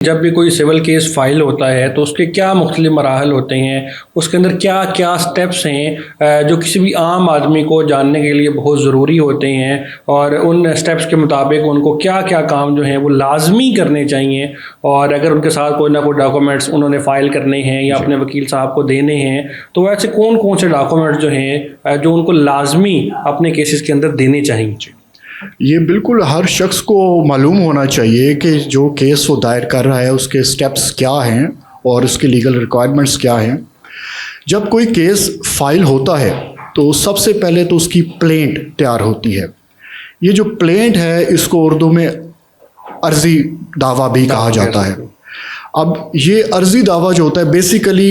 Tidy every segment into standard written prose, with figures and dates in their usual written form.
جب بھی کوئی سول کیس فائل ہوتا ہے تو اس کے کیا مختلف مراحل ہوتے ہیں، اس کے اندر کیا کیا سٹیپس ہیں جو کسی بھی عام آدمی کو جاننے کے لیے بہت ضروری ہوتے ہیں، اور ان سٹیپس کے مطابق ان کو کیا کیا کام جو ہیں وہ لازمی کرنے چاہیے، اور اگر ان کے ساتھ کوئی نہ کوئی ڈاکومنٹس انہوں نے فائل کرنے ہیں یا اپنے وکیل صاحب کو دینے ہیں، تو ایسے کون کون سے ڈاکومنٹس جو ہیں جو ان کو لازمی اپنے کیسز کے اندر دینے چاہیے؟ یہ بالکل ہر شخص کو معلوم ہونا چاہیے کہ جو کیس وہ دائر کر رہا ہے اس کے سٹیپس کیا ہیں اور اس کے لیگل ریکوائرمنٹس کیا ہیں۔ جب کوئی کیس فائل ہوتا ہے تو سب سے پہلے تو اس کی پلینٹ تیار ہوتی ہے۔ یہ جو پلینٹ ہے اس کو اردو میں عرضی دعویٰ بھی کہا جاتا ہے۔ اب یہ عرضی دعویٰ جو ہوتا ہے بیسیکلی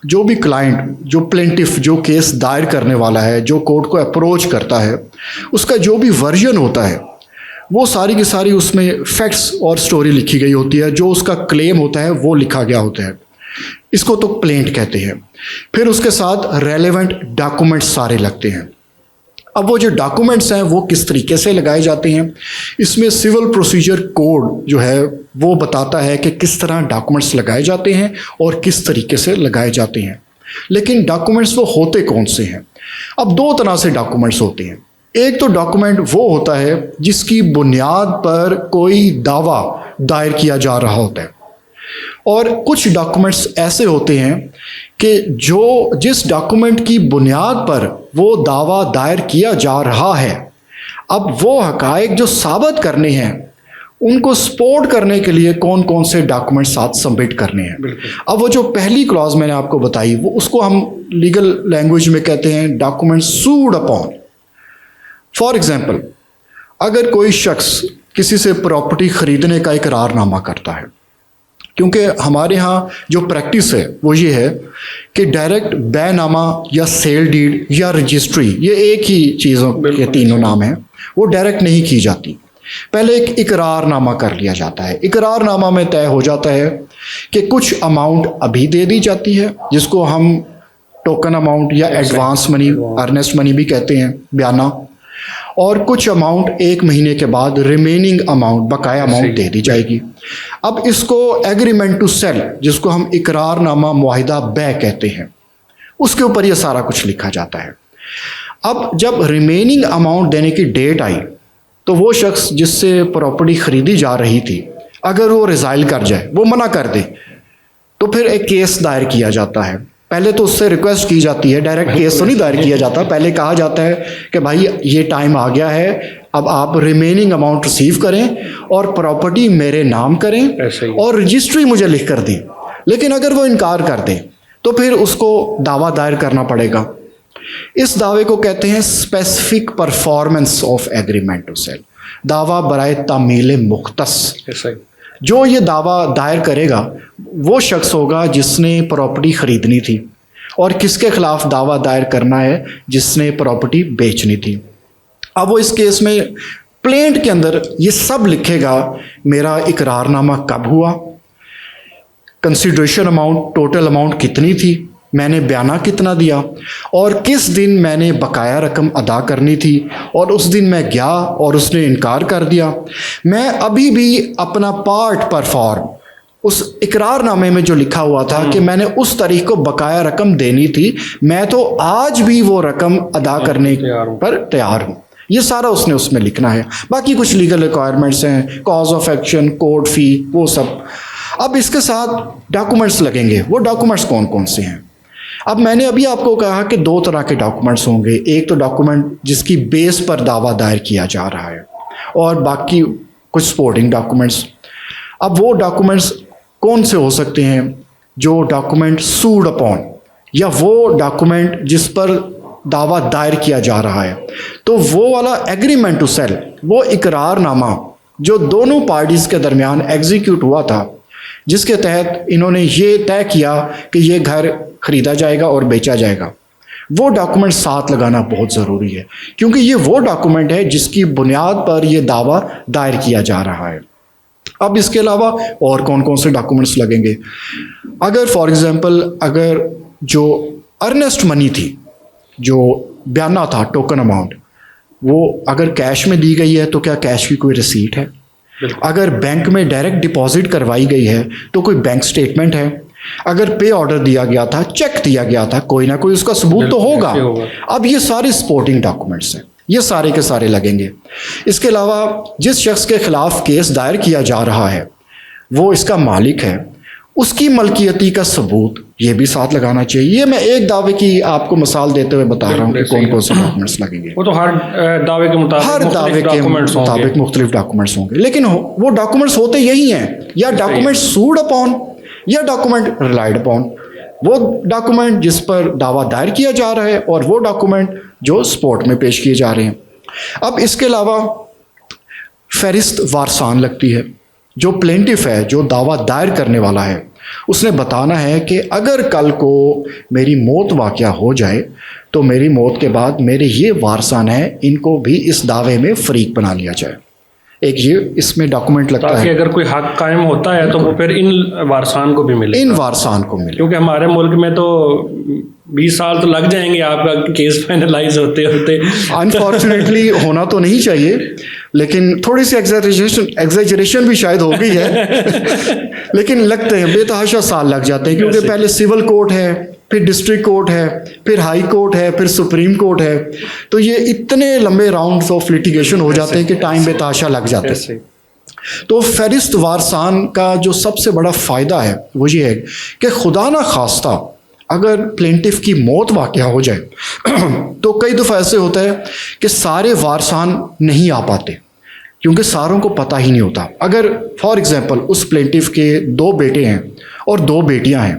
جو بھی کلائنٹ، جو پلینٹف، جو کیس دائر کرنے والا ہے، جو کورٹ کو اپروچ کرتا ہے، اس کا جو بھی ورژن ہوتا ہے وہ ساری کی ساری اس میں فیکٹس اور سٹوری لکھی گئی ہوتی ہے، جو اس کا کلیم ہوتا ہے وہ لکھا گیا ہوتا ہے، اس کو تو پلینٹ کہتے ہیں۔ پھر اس کے ساتھ ریلیونٹ ڈاکومنٹس سارے لگتے ہیں۔ اب وہ جو ڈاکومنٹس ہیں وہ کس طریقے سے لگائے جاتے ہیں، اس میں سول پروسیجر کوڈ جو ہے وہ بتاتا ہے کہ کس طرح ڈاکومنٹس لگائے جاتے ہیں اور کس طریقے سے لگائے جاتے ہیں۔ لیکن ڈاکومنٹس وہ ہوتے کون سے ہیں؟ اب دو طرح سے ڈاکومنٹس ہوتے ہیں۔ ایک تو ڈاکومنٹ وہ ہوتا ہے جس کی بنیاد پر کوئی دعویٰ دائر کیا جا رہا ہوتا ہے، اور کچھ ڈاکومنٹس ایسے ہوتے ہیں کہ جس ڈاکومنٹ کی بنیاد پر وہ دعویٰ دائر کیا جا رہا ہے، اب وہ حقائق جو ثابت کرنے ہیں ان کو سپورٹ کرنے کے لیے کون کون سے ڈاکومنٹ ساتھ سبمٹ کرنے ہیں۔ اب وہ جو پہلی کلاز میں نے آپ کو بتائی وہ اس کو ہم لیگل لینگویج میں کہتے ہیں document sued upon. For example, اگر کوئی شخص کسی سے پراپرٹی خریدنے کا اقرار نامہ کرتا ہے، کیونکہ ہمارے ہاں جو پریکٹس ہے وہ یہ ہے کہ ڈائریکٹ بے نامہ یا سیل ڈیڈ یا رجسٹری، یہ ایک ہی چیزوں کے تینوں نام ہیں، وہ ڈائریکٹ نہیں کی جاتی۔ پہلے ایک اقرار نامہ کر لیا جاتا ہے۔ اقرار نامہ میں طے ہو جاتا ہے کہ کچھ اماؤنٹ ابھی دے دی جاتی ہے جس کو ہم ٹوکن اماؤنٹ یا ایڈوانس منی، ارنسٹ منی بھی کہتے ہیں، بیانہ، اور کچھ اماؤنٹ ایک مہینے کے بعد ریمیننگ اماؤنٹ، بقایا اماؤنٹ دے دی جائے گی۔ اب اس کو ایگریمنٹ ٹو سیل، جس کو ہم اقرار نامہ معاہدہ بے کہتے ہیں، اس کے اوپر یہ سارا کچھ لکھا جاتا ہے۔ اب جب ریمیننگ اماؤنٹ دینے کی ڈیٹ آئی تو وہ شخص جس سے پراپرٹی خریدی جا رہی تھی اگر وہ ریزائل کر جائے، وہ منع کر دے، تو پھر ایک کیس دائر کیا جاتا ہے۔ پہلے تو اس سے ریکویسٹ کی جاتی ہے، ڈائریکٹ کیس تو نہیں دائر کیا جاتا، پہلے کہا جاتا ہے کہ بھائی یہ ٹائم آ گیا ہے، اب آپ ریمیننگ اماؤنٹ ریسیو کریں اور پراپرٹی میرے نام کریں اور رجسٹری مجھے لکھ کر دیں۔ لیکن اگر وہ انکار کر دے تو پھر اس کو دعویٰ دائر کرنا پڑے گا۔ اس دعوے کو کہتے ہیں specific performance of agreement to sell, دعویٰ برائے تعمیل مختص۔ جو یہ دعویٰ دائر کرے گا وہ شخص ہوگا جس نے پراپرٹی خریدنی تھی، اور کس کے خلاف دعویٰ دائر کرنا ہے؟ جس نے پراپرٹی بیچنی تھی۔ اب وہ اس کیس میں پلینٹ کے اندر یہ سب لکھے گا، میرا اقرار نامہ کب ہوا، کنسیڈریشن اماؤنٹ، ٹوٹل اماؤنٹ کتنی تھی، میں نے بیانہ کتنا دیا، اور کس دن میں نے بقایا رقم ادا کرنی تھی، اور اس دن میں گیا اور اس نے انکار کر دیا۔ میں ابھی بھی اپنا پارٹ پرفارم، اس اقرار نامے میں جو لکھا ہوا تھا کہ میں نے اس تاریخ کو بقایا رقم دینی تھی، میں تو آج بھی وہ رقم ادا کرنے پر تیار ہوں۔ یہ سارا اس میں لکھنا ہے۔ باقی کچھ لیگل ریکوائرمنٹس ہیں، کاز آف ایکشن، کورٹ فی، وہ سب۔ اب اس کے ساتھ ڈاکومنٹس لگیں گے۔ وہ ڈاکومنٹس کون کون سے ہیں؟ اب میں نے ابھی آپ کو کہا کہ دو طرح کے ڈاکومنٹس ہوں گے، ایک تو ڈاکومنٹ جس کی بیس پر دعویٰ دائر کیا جا رہا ہے، اور باقی کچھ سپورٹنگ ڈاکومنٹس۔ اب وہ ڈاکومنٹس کون سے ہو سکتے ہیں؟ جو ڈاکومنٹ سوڈ اپون، یا وہ ڈاکومنٹ جس پر دعویٰ دائر کیا جا رہا ہے، تو وہ والا ایگریمنٹ ٹو سیل، وہ اقرار نامہ جو دونوں پارٹیز کے درمیان ایگزیکیوٹ ہوا تھا، جس کے تحت انہوں نے یہ طے کیا کہ یہ گھر خریدا جائے گا اور بیچا جائے گا، وہ ڈاکومنٹ ساتھ لگانا بہت ضروری ہے، کیونکہ یہ وہ ڈاکومنٹ ہے جس کی بنیاد پر یہ دعویٰ دائر کیا جا رہا ہے۔ اب اس کے علاوہ اور کون کون سے ڈاکومنٹس لگیں گے؟ اگر فار ایگزامپل اگر جو ارنسٹ منی تھی، جو بیانہ تھا، ٹوکن اماؤنٹ، وہ اگر کیش میں دی گئی ہے تو کیا کیش کی کوئی رسیٹ ہے؟ اگر بینک میں ڈائریکٹ ڈپازٹ کروائی گئی ہے تو کوئی بینک سٹیٹمنٹ ہے، اگر پے آرڈر دیا گیا تھا، چیک دیا گیا تھا، کوئی نہ کوئی اس کا ثبوت تو ہوگا۔ اب یہ سارے سپورٹنگ ڈاکومنٹس ہیں، یہ سارے کے سارے لگیں گے۔ اس کے علاوہ جس شخص کے خلاف کیس دائر کیا جا رہا ہے وہ اس کا مالک ہے، اس کی ملکیتی کا ثبوت یہ بھی ساتھ لگانا چاہیے۔ یہ میں ایک دعوے کی آپ کو مثال دیتے ہوئے بتا رہا ہوں کہ کون کون سے ڈاکومنٹس لگیں گے۔ وہ تو ہر دعوے کے مطابق مختلف ڈاکومنٹس ہوں گے، لیکن وہ ڈاکومنٹس ہوتے یہی ہیں، یا ڈاکومنٹ سوڈ اپون یا ڈاکومنٹ ریلائڈ اپون۔ وہ ڈاکومنٹ جس پر دعویٰ دائر کیا جا رہا ہے اور وہ ڈاکومنٹ جو سپورٹ میں پیش کیے جا رہے ہیں۔ اب اس کے علاوہ فہرست وارثان لگتی ہے۔ جو پلینٹف ہے، جو دعویٰ دائر کرنے والا ہے، اس نے بتانا ہے کہ اگر کل کو میری موت واقع ہو جائے تو میری موت کے بعد میرے یہ وارثان ہیں، ان کو بھی اس دعوے میں فریق بنا لیا جائے۔ ایک یہ اس میں ڈاکومنٹ لگتا ہے تاکہ اگر کوئی حق قائم ہوتا ہے تو وہ پھر ان وارثان کو بھی ملے، ان وارثان کو ملے۔ کیونکہ ہمارے ملک میں تو 20 سال تو لگ جائیں گے آپ کا کیس فائنلائز ہوتے ہوتے۔ انفارچونیٹلی ہونا تو نہیں چاہیے، لیکن تھوڑی سی ایگزیجریشن بھی شاید ہو گئی ہے، لیکن لگتے ہیں بے تحاشا سال لگ جاتے ہیں، کیونکہ پہلے سول کورٹ ہے، پھر ڈسٹرکٹ کورٹ ہے، پھر ہائی کورٹ ہے، پھر سپریم کورٹ ہے، تو یہ اتنے لمبے راؤنڈز آف لیٹیگیشن ہو جاتے ہیں کہ ٹائم بے تحاشا لگ جاتے ہیں۔ تو فہرست وارثان کا جو سب سے بڑا فائدہ ہے وہ یہ ہے کہ خدا نہ خواستہ اگر پلینٹف کی موت واقع ہو جائے تو کئی دفعہ ایسے ہوتا ہے کہ سارے وارثان نہیں آ پاتے، کیونکہ ساروں کو پتہ ہی نہیں ہوتا۔ اگر فار ایگزامپل اس پلینٹف کے 2 بیٹے ہیں اور 2 بیٹیاں ہیں،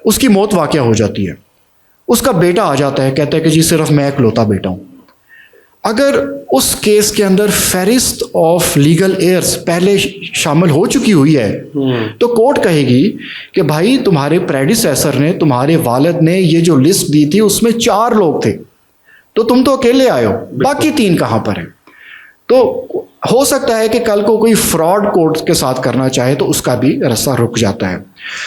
اس کی موت واقع ہو جاتی ہے، اس کا بیٹا آ جاتا ہے، کہتا ہے کہ جی صرف میں اکلوتا بیٹا ہوں۔ اگر اس کیس کے اندر فہرست آف لیگل ایئرس پہلے شامل ہو چکی ہوئی ہے تو کورٹ کہے گی کہ بھائی تمہارے پریڈیسیسر نے، تمہارے والد نے یہ جو لسٹ دی تھی اس میں 4 لوگ تھے، تو تم تو اکیلے آئے ہو، باقی 3 کہاں پر ہیں؟ تو ہو سکتا ہے کہ کل کو کوئی فراڈ کورٹ کے ساتھ کرنا چاہے تو اس کا بھی رستہ رک جاتا ہے۔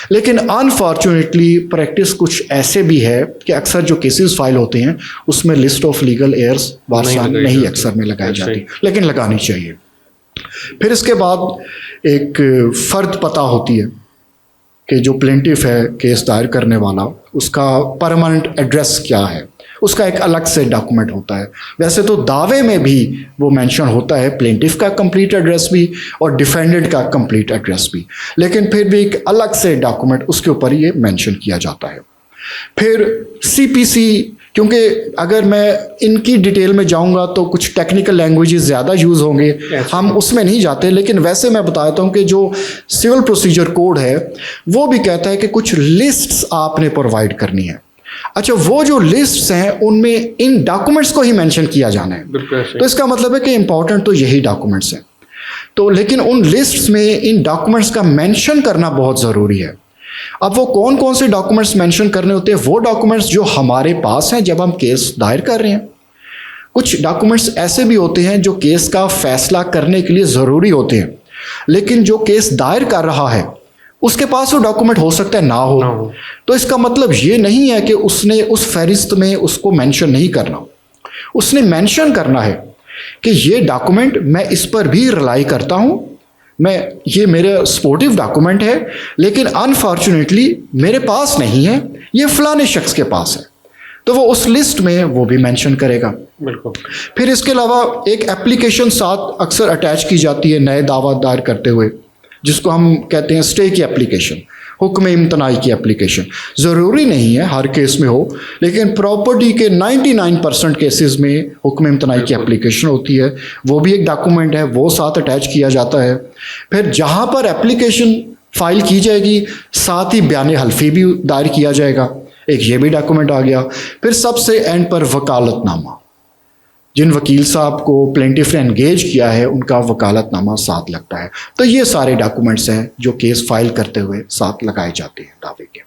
لیکن انفارچونیٹلی پریکٹس کچھ ایسے بھی ہے کہ اکثر جو کیسز فائل ہوتے ہیں اس میں لسٹ آف لیگل ایئرس وارثان نہیں اکثر میں لگائی جاتی، لیکن لگانی چاہیے۔ پھر اس کے بعد ایک فرد پتہ ہوتی ہے کہ جو پلینٹف ہے، کیس دائر کرنے والا، اس کا پرماننٹ ایڈریس کیا ہے، اس کا ایک الگ سے ڈاکومنٹ ہوتا ہے۔ ویسے تو دعوے میں بھی وہ مینشن ہوتا ہے پلینٹف کا کمپلیٹ ایڈریس بھی اور ڈیفینڈنٹ کا کمپلیٹ ایڈریس بھی، لیکن پھر بھی ایک الگ سے ڈاکومنٹ اس کے اوپر یہ مینشن کیا جاتا ہے۔ پھر سی پی سی، کیونکہ اگر میں ان کی ڈیٹیل میں جاؤں گا تو کچھ ٹیکنیکل لینگویجز زیادہ یوز ہوں گے، ہم اس میں نہیں جاتے، لیکن ویسے میں بتاتا ہوں کہ جو سول پروسیجر کوڈ ہے وہ بھی کہتا ہے کہ کچھ لسٹس آپ نے پرووائڈ کرنی ہے۔ اچھا، وہ جو لسٹس ہیں ان میں ان ڈاکومنٹس کو ہی مینشن کیا جانا ہے، تو اس کا مطلب ہے کہ امپورٹنٹ تو یہی ڈاکومنٹس ہیں۔ تو لیکن ان لسٹس میں ان ڈاکومنٹس کا مینشن کرنا بہت ضروری ہے۔ اب وہ کون کون سے ڈاکومنٹس مینشن کرنے ہوتے ہیں؟ وہ ڈاکومنٹس جو ہمارے پاس ہیں جب ہم کیس دائر کر رہے ہیں۔ کچھ ڈاکومنٹس ایسے بھی ہوتے ہیں جو کیس کا فیصلہ کرنے کے لیے ضروری ہوتے ہیں، لیکن جو کیس دائر کر رہا ہے اس کے پاس وہ ڈاکومنٹ ہو سکتا ہے نہ ہو، تو اس کا مطلب یہ نہیں ہے کہ اس نے اس فہرست میں اس کو مینشن نہیں کرنا، اس نے مینشن کرنا ہے کہ یہ ڈاکومنٹ میں اس پر بھی رلائی کرتا ہوں، یہ میرا سپورٹیو ڈاکومنٹ ہے، لیکن انفارچونیٹلی میرے پاس نہیں ہے، یہ فلانے شخص کے پاس ہے، تو وہ اس لسٹ میں وہ بھی مینشن کرے گا۔ بالکل۔ پھر اس کے علاوہ ایک اپلیکیشن ساتھ اکثر اٹیچ کی جاتی ہے نئے دعویٰ دائر کرتے ہوئے، جس کو ہم کہتے ہیں اسٹے کی اپلیکیشن، حکم امتناعی کی اپلیکیشن۔ ضروری نہیں ہے ہر کیس میں ہو، لیکن پراپرٹی کے 99% کیسز میں حکم امتناعی کی اپلیکیشن ہوتی ہے، وہ بھی ایک ڈاکومنٹ ہے، وہ ساتھ اٹیچ کیا جاتا ہے۔ پھر جہاں پر اپلیکیشن فائل کی جائے گی ساتھ ہی بیان حلفی بھی دائر کیا جائے گا، ایک یہ بھی ڈاکومنٹ آ گیا۔ پھر سب سے اینڈ پر وکالت نامہ، جن وکیل صاحب کو پلینٹف نے انگیج کیا ہے ان کا وکالت نامہ ساتھ لگتا ہے۔ تو یہ سارے ڈاکومنٹس ہیں جو کیس فائل کرتے ہوئے ساتھ لگائے جاتے ہیں دعوے کے۔